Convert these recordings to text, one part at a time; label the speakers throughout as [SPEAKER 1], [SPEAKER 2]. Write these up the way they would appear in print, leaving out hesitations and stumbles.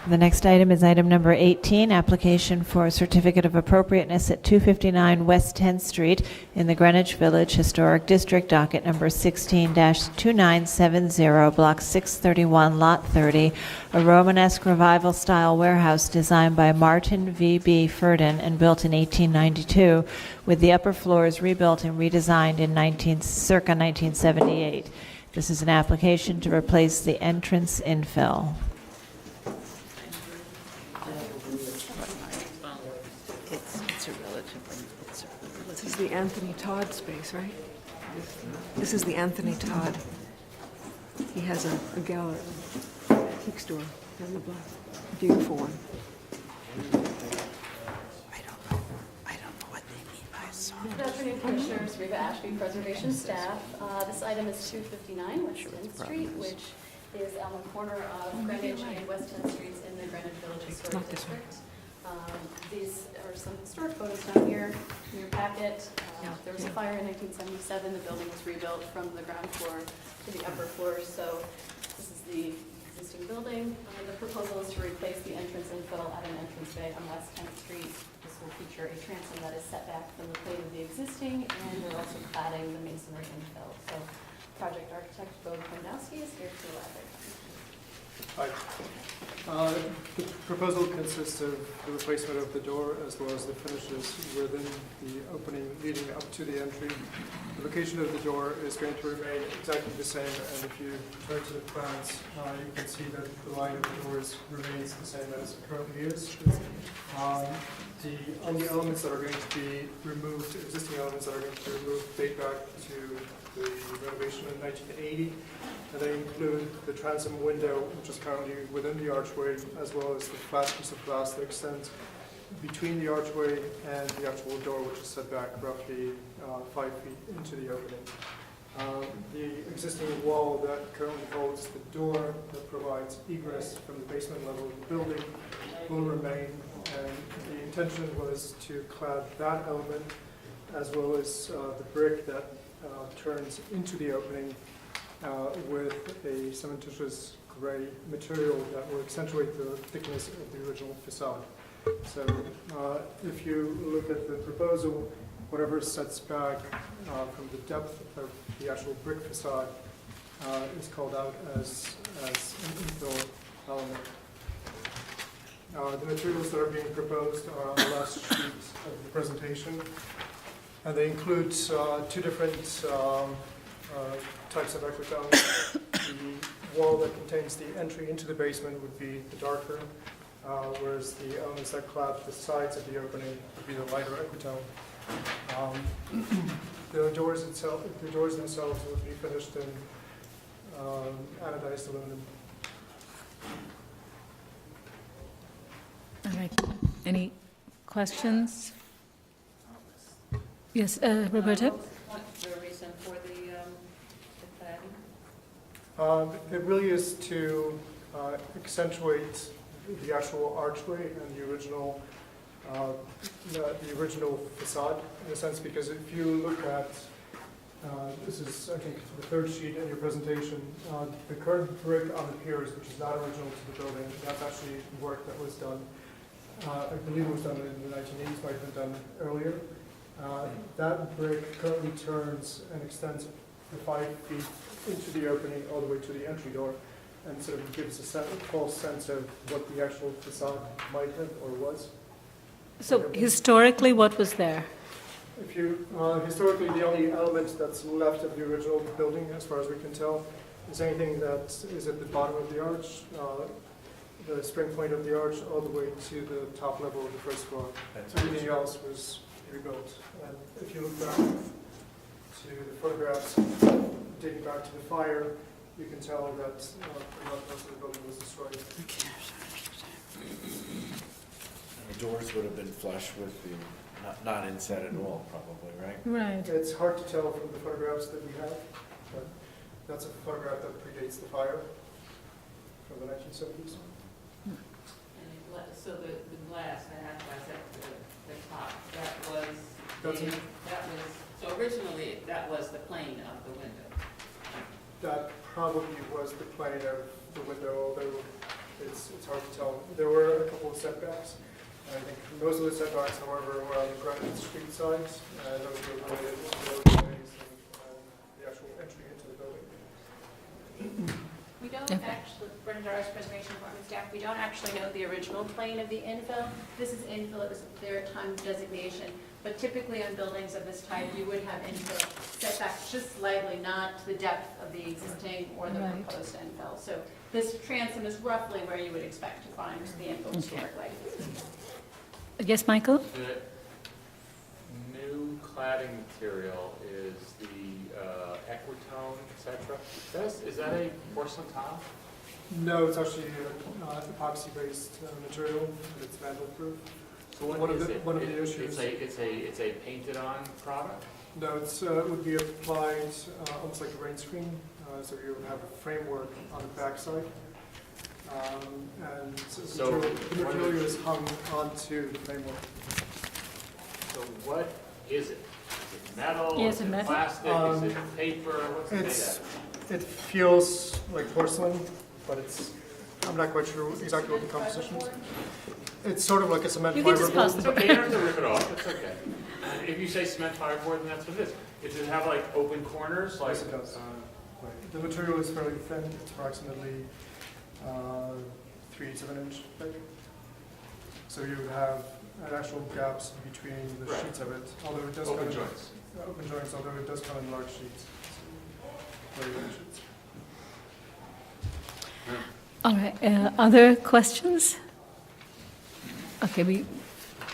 [SPEAKER 1] The next item is item number 18, application for a certificate of appropriateness at 259 West 10th Street in the Greenwich Village Historic District, docket number 16-2970, block 631, lot 30, a Romanesque revival-style warehouse designed by Martin V.B. Ferdin and built in 1892, with the upper floors rebuilt and redesigned in circa 1978. This is an application to replace the entrance infill.
[SPEAKER 2] This is the Anthony Todd space, right? This is the Anthony Todd. He has a gallery, antique store in the block. Beautiful one.
[SPEAKER 3] I don't know what they mean by song.
[SPEAKER 4] Good afternoon, Commissioners. Reva Ashby, Preservation Staff. This item is 259 West 10th Street, which is on the corner of Greenwich and West 10th Streets in the Greenwich Village Historic District. These are some historic photos down here in your packet. There was a fire in 1977. The building was rebuilt from the ground floor to the upper floor. So this is the existing building. The proposal is to replace the entrance infill at an entrance bay on West 10th Street. This will feature a transom that is set back from the plate of the existing, and we're also cladding the masonry infill. So project architect Bo Kondowski is here to elaborate.
[SPEAKER 5] Hi. The proposal consists of the replacement of the door as well as the finishes within the opening leading up to the entry. The location of the door is going to remain exactly the same, and if you turn to the plans, you can see that the line of the doors remains the same as it currently is. The only elements that are going to be removed, existing elements that are going to be removed, date back to the renovation in 1980. And they include the transom window, which is currently within the archway, as well as the flat piece of glass that extends between the archway and the actual door, which is set back roughly 5 feet into the opening. The existing wall that currently holds the door that provides egress from the basement level of the building will remain, and the intention was to clad that element as well as the brick that turns into the opening with a cementitious gray material that will accentuate the thickness of the original facade. So if you look at the proposal, whatever sets back from the depth of the actual brick facade is called out as an infill element. The materials that are being proposed are on the last sheet of the presentation, and they include two different types of ecotone. The wall that contains the entry into the basement would be the darker, whereas the elements that clad the sides of the opening would be the lighter ecotone. The doors themselves would be finished in anodized aluminum.
[SPEAKER 6] All right. Any questions? Yes, Roberta?
[SPEAKER 7] What's the reason for the cladding?
[SPEAKER 5] It really is to accentuate the actual archway and the original facade, in a sense, because if you look at, this is, I think, the third sheet in your presentation, the current brick on the piers, which is not original to the building, that's actually work that was done, I believe it was done in the 1980s, might have been done earlier. That brick currently turns and extends the 5 feet into the opening all the way to the entry door, and sort of gives a false sense of what the actual facade might have or was.
[SPEAKER 6] So historically, what was there?
[SPEAKER 5] If you historically, the only element that's left of the original building, as far as we can tell, is anything that is at the bottom of the arch, the spring point of the arch, all the way to the top level of the first floor. Everything else was rebuilt. And if you look back to the photographs dating back to the fire, you can tell that pretty much most of the building was destroyed.
[SPEAKER 3] And the doors would have been flush with the, not inset at all, probably, right?
[SPEAKER 6] Right.
[SPEAKER 5] It's hard to tell from the photographs that we have, but that's a photograph that predates the fire from the 1970s.
[SPEAKER 7] So the glass that has at the top, so originally that was the plane of the window.
[SPEAKER 5] That probably was the plane of the window, although it's hard to tell. There were a couple of setbacks. I think most of the setbacks, however, were on the Granite Street sides, and those were related to the roadways and the actual entry into the building.
[SPEAKER 8] We don't
[SPEAKER 6] Okay.
[SPEAKER 8] actually, Bernadette Arts Preservation Department staff, we don't actually know the original plane of the infill. This is infill, it was their time designation, but typically on buildings of this type, you would have infill setbacks just slightly, not to the depth of the existing or the
[SPEAKER 6] Right.
[SPEAKER 8] proposed infill. So this transom is roughly where you would expect to find the infill historically.
[SPEAKER 6] Yes, Michael?
[SPEAKER 9] The new cladding material is the Equitone, et cetera. Is that a porcelain tile?
[SPEAKER 5] No, it's actually epoxy-based material. It's vandal-proof.
[SPEAKER 9] So what
[SPEAKER 5] One of
[SPEAKER 9] is
[SPEAKER 5] the-
[SPEAKER 9] it?
[SPEAKER 5] one of the issues-
[SPEAKER 9] It's a painted-on product?
[SPEAKER 5] No, it would be applied almost like a rain screen, so you would have a framework on the backside. And
[SPEAKER 9] So
[SPEAKER 5] the material is hung onto the framework.
[SPEAKER 9] So what is it? Is it metal?
[SPEAKER 6] Yeah,
[SPEAKER 9] Is
[SPEAKER 6] it's
[SPEAKER 9] it
[SPEAKER 6] metal.
[SPEAKER 9] plastic? Is it paper? What's it made
[SPEAKER 5] It's,
[SPEAKER 9] of?
[SPEAKER 5] it feels like porcelain, but I'm not quite sure exactly what the composition is. It's sort of like a cement
[SPEAKER 6] You can just
[SPEAKER 5] fiber.
[SPEAKER 6] pass
[SPEAKER 9] It's
[SPEAKER 6] the
[SPEAKER 9] okay, you don't have to rip it off, it's okay. If you say cement fireboard, then that's what it is. Does it have like open corners, like?
[SPEAKER 5] Yes, it does. The material is fairly thin. It's approximately 3/8 of an inch thick. So you would have actual gaps between the
[SPEAKER 9] Right.
[SPEAKER 5] sheets of it, although it does come
[SPEAKER 9] Open
[SPEAKER 5] in
[SPEAKER 9] joints.
[SPEAKER 5] open joints, although it does come in large sheets. Very large sheets.
[SPEAKER 6] All right, other questions? Okay, we'll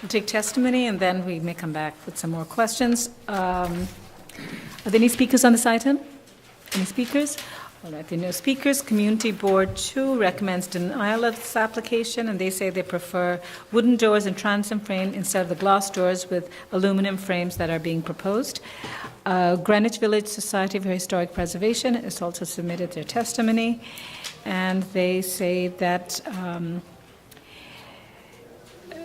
[SPEAKER 6] take testimony, and then we may come back with some more questions. Are there any speakers on this item? Any speakers? All right, there are no speakers. Community Board 2 recommends denial of this application, and they say they prefer wooden doors and transom frame instead of the glass doors with aluminum frames that are being proposed. Greenwich Village Society for Historic Preservation has also submitted their testimony, and they say that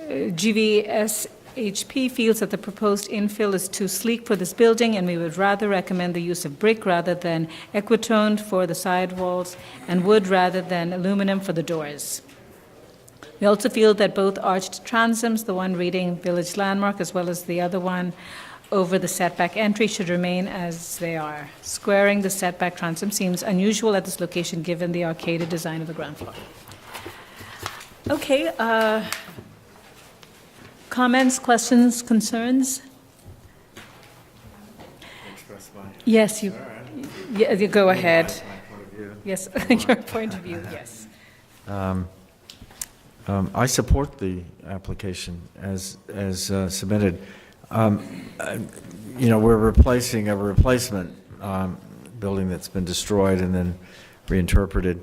[SPEAKER 6] GVSHP feels that the proposed infill is too sleek for this building, and we would rather recommend the use of brick rather than Equitone for the sidewalls and wood rather than aluminum for the doors. We also feel that both arched transoms, the one reading Village Landmark as well as the other one over the setback entry, should remain as they are. Squaring the setback transom seems unusual at this location given the arcaded design of the ground floor. Okay, comments, questions, concerns?
[SPEAKER 3] Express my,
[SPEAKER 6] Yes, you,
[SPEAKER 3] all right.
[SPEAKER 6] yeah, you go ahead.
[SPEAKER 3] My point of view.
[SPEAKER 6] Yes, your point of view, yes.
[SPEAKER 10] I support the application as submitted. You know, we're replacing a replacement building that's been destroyed and then reinterpreted.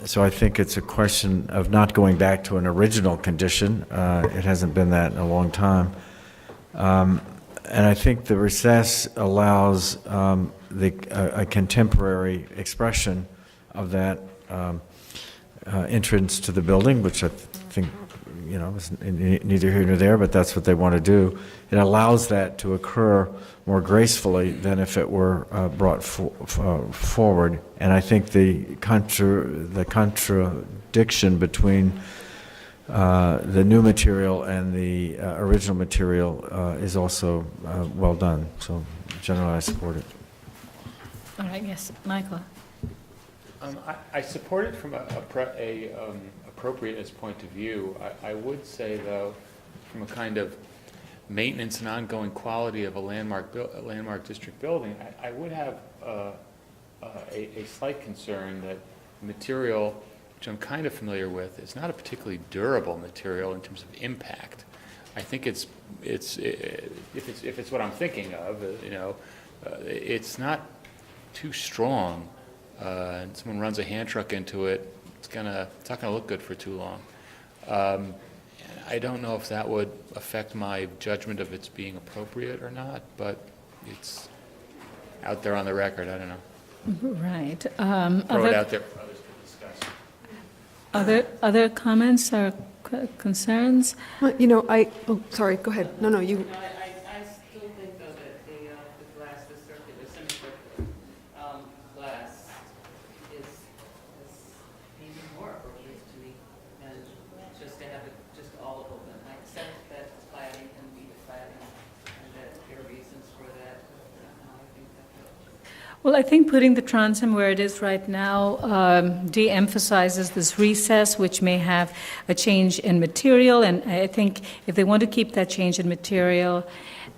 [SPEAKER 10] So I think it's a question of not going back to an original condition. It hasn't been that in a long time. And I think the recess allows a contemporary expression of that entrance to the building, which I think, you know, is neither here nor there, but that's what they want to do. It allows that to occur more gracefully than if it were brought forward. And I think the contradiction between the new material and the original material is also well done. So generally, I support it.
[SPEAKER 6] All right, yes, Michael.
[SPEAKER 9] I support it from a appropriateness point of view. I would say, though, from a kind of maintenance and ongoing quality of a landmark district building, I would have a slight concern that material, which I'm kind of familiar with, is not a particularly durable material in terms of impact. I think if it's what I'm thinking of, you know, it's not too strong. And someone runs a hand truck into it, it's not gonna look good for too long. I don't know if that would affect my judgment of its being appropriate or not, but it's out there on the record. I don't know.
[SPEAKER 6] Right.
[SPEAKER 9] Throw it out there for others to discuss.
[SPEAKER 6] Other comments or concerns?
[SPEAKER 2] Well, you know, sorry, go ahead. No, you,
[SPEAKER 7] No, I still think though that the glass, the circular, semi-circular glass is even more appropriate to
[SPEAKER 6] Well, I think putting the transom where it is right now de-emphasizes this recess, which may have a change in material, and I think if they want to keep that change in material,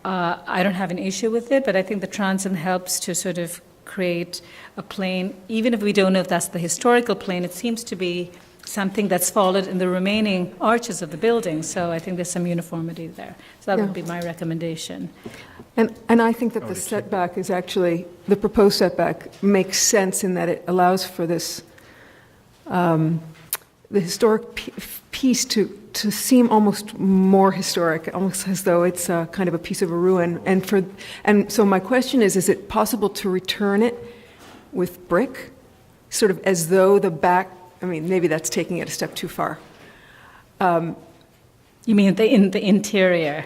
[SPEAKER 6] I don't have an issue with it, but I think the transom helps to sort of create a plane, even if we don't know if that's the historical plane, it seems to be something that's followed in the remaining arches of the building, so I think there's some uniformity there. So that would be my recommendation.
[SPEAKER 2] And I think that the setback is actually, the proposed setback makes sense in that it allows for this, the historic piece to seem almost more historic, almost as though it's kind of a piece of a ruin. And so my question is it possible to return it with brick? Sort of as though the back, I mean, maybe that's taking it a step too far.
[SPEAKER 6] You mean in the interior?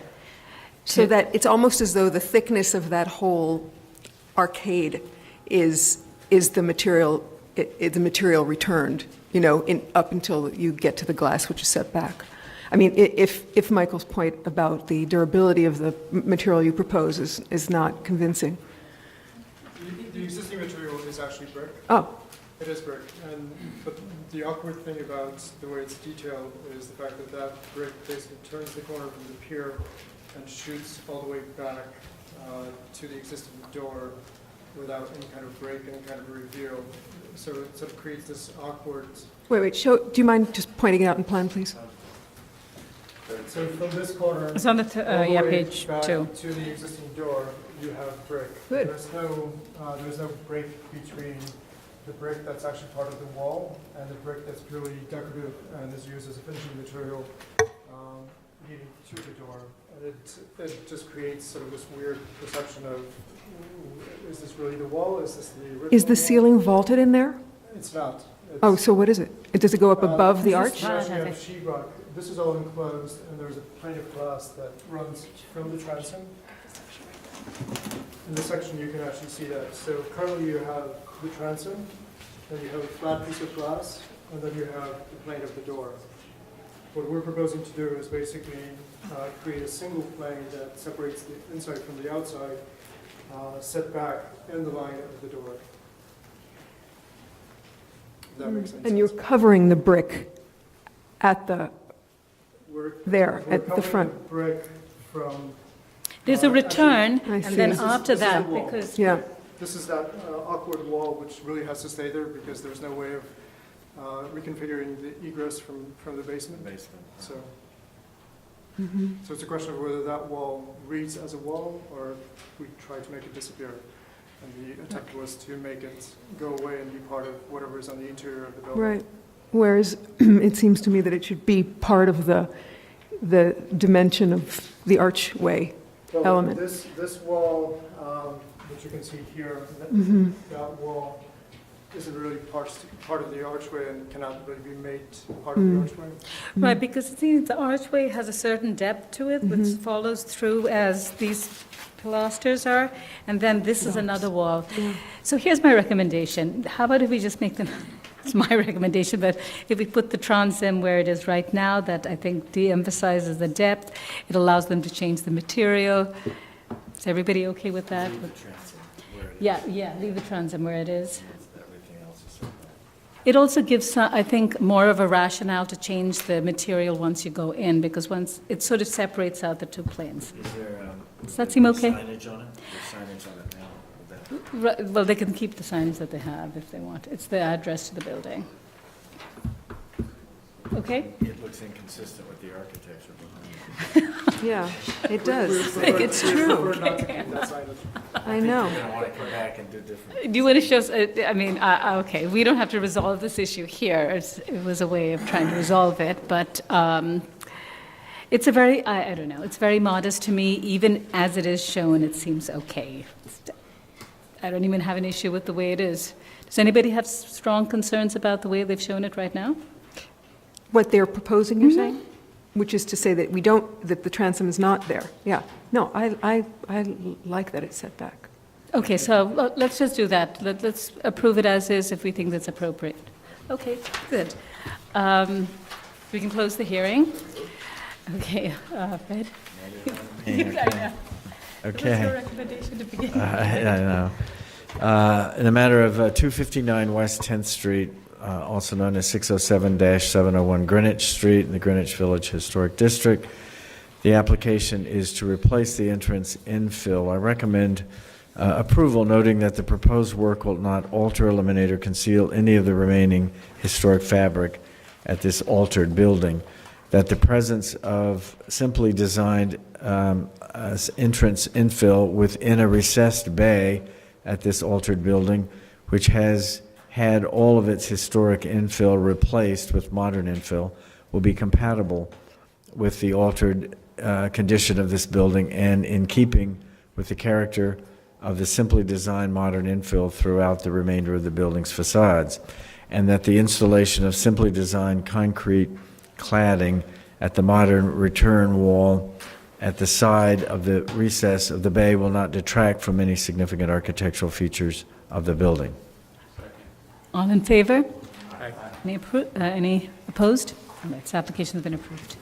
[SPEAKER 2] So that it's almost as though the thickness of that whole arcade is the material returned, you know, up until you get to the glass, which is set back. I mean, if Michael's point about the durability of the material you propose is not convincing.
[SPEAKER 5] The existing material is actually brick.
[SPEAKER 2] Oh,
[SPEAKER 5] It is brick, but the awkward thing about the way it's detailed is the fact that that brick basically turns the corner from the pier and shoots all the way back to the existing door without any kind of break, any kind of reveal. So it sort of creates this awkward.
[SPEAKER 2] wait, do you mind just pointing it out in plan, please?
[SPEAKER 5] So from this corner,
[SPEAKER 6] It's on the,
[SPEAKER 5] all the way
[SPEAKER 6] page
[SPEAKER 5] back
[SPEAKER 6] 2.
[SPEAKER 5] to the existing door, you have brick.
[SPEAKER 2] Good.
[SPEAKER 5] There's no break between the brick that's actually part of the wall and the brick that's purely decorative and is used as a finishing material leading to the door. And it just creates sort of this weird perception of, ooh, is this really the wall? Is this the original
[SPEAKER 2] Is the
[SPEAKER 5] wall?
[SPEAKER 2] ceiling vaulted in there?
[SPEAKER 5] It's not.
[SPEAKER 2] Oh, so what is it? Does it go up above the
[SPEAKER 5] This
[SPEAKER 2] arch?
[SPEAKER 5] is actually have sheetrock. This is all enclosed, and there's a plane of glass that runs from the transom. In this section, you can actually see that. So currently, you have the transom, then you have a flat piece of glass, and then you have the plane of the door. What we're proposing to do is basically create a single plane that separates the inside from the outside, set back in the line of the door. If that makes sense.
[SPEAKER 2] And you're covering the brick at the,
[SPEAKER 5] We're
[SPEAKER 2] at the
[SPEAKER 5] covering
[SPEAKER 2] front.
[SPEAKER 5] brick from.
[SPEAKER 6] There's a return,
[SPEAKER 2] I
[SPEAKER 6] and
[SPEAKER 2] see.
[SPEAKER 6] then
[SPEAKER 2] This
[SPEAKER 6] after
[SPEAKER 5] is the
[SPEAKER 6] that,
[SPEAKER 5] wall.
[SPEAKER 6] because
[SPEAKER 2] Yeah,
[SPEAKER 5] This is that awkward wall which really has to stay there because there's no way of reconfiguring the egress from the basement. So, so it's a question of whether that wall reads as a wall or we try to make it disappear. And the attempt was to make it go away and be part of whatever is on the interior of the building.
[SPEAKER 2] right. Whereas it seems to me that it should be part of the dimension of the archway
[SPEAKER 5] So
[SPEAKER 2] element.
[SPEAKER 5] This wall, which you can see here, that wall isn't really part of the archway and cannot really be made part of the archway.
[SPEAKER 6] right, because it seems the archway has a certain depth to it, which follows through as these pilasters are, and then this is another wall. So here's my recommendation. How about if we just make them, it's my recommendation, but if we put the transom where it is right now, that I think de-emphasizes the depth, it allows them to change the material. Is everybody okay with that?
[SPEAKER 3] Leave the transom where it is.
[SPEAKER 6] Yeah, leave the transom where it is.
[SPEAKER 3] Everything else is set back.
[SPEAKER 6] It also gives, I think, more of a rationale to change the material once you go in, because once it sort of separates out the two planes.
[SPEAKER 3] Is there,
[SPEAKER 6] Does that seem okay?
[SPEAKER 3] signage on it? There's signage on it now. Would that-
[SPEAKER 6] Well, they can keep the signs that they have if they want. It's the address to the building. Okay?
[SPEAKER 3] It looks inconsistent with the architecture behind it.
[SPEAKER 2] Yeah, it does. It's
[SPEAKER 5] We
[SPEAKER 2] true.
[SPEAKER 5] prefer not to keep that signage.
[SPEAKER 2] I know.
[SPEAKER 3] You're gonna want to come back and do different.
[SPEAKER 6] Do you want to show, I mean, okay, we don't have to resolve this issue here. It was a way of trying to resolve it, but it's a very, I don't know, it's very modest to me. Even as it is shown, it seems okay. I don't even have an issue with the way it is. Does anybody have strong concerns about the way they've shown it right now?
[SPEAKER 2] What they're proposing, you're saying? Which is to say that that the transom is not there. Yeah. No, I like that it's set back.
[SPEAKER 6] Okay, so let's just do that. Let's approve it as is if we think that's appropriate. Okay, good. We can close the hearing. Okay, Fred? I know. What's your
[SPEAKER 10] Okay.
[SPEAKER 6] recommendation to begin?
[SPEAKER 10] I know. In the matter of 259 West 10th Street, also known as 607-701 Greenwich Street in the Greenwich Village Historic District, the application is to replace the entrance infill. I recommend approval, noting that the proposed work will not alter, eliminate, or conceal any of the remaining historic fabric at this altered building, that the presence of simply designed as entrance infill within a recessed bay at this altered building, which has had all of its historic infill replaced with modern infill, will be compatible with the altered condition of this building and in keeping with the character of the simply designed modern infill throughout the remainder of the building's facades, and that the installation of simply designed concrete cladding at the modern return wall at the side of the recess of the bay will not detract from any significant architectural features of the building.
[SPEAKER 6] All in favor? Any opposed? All right, this application has been approved.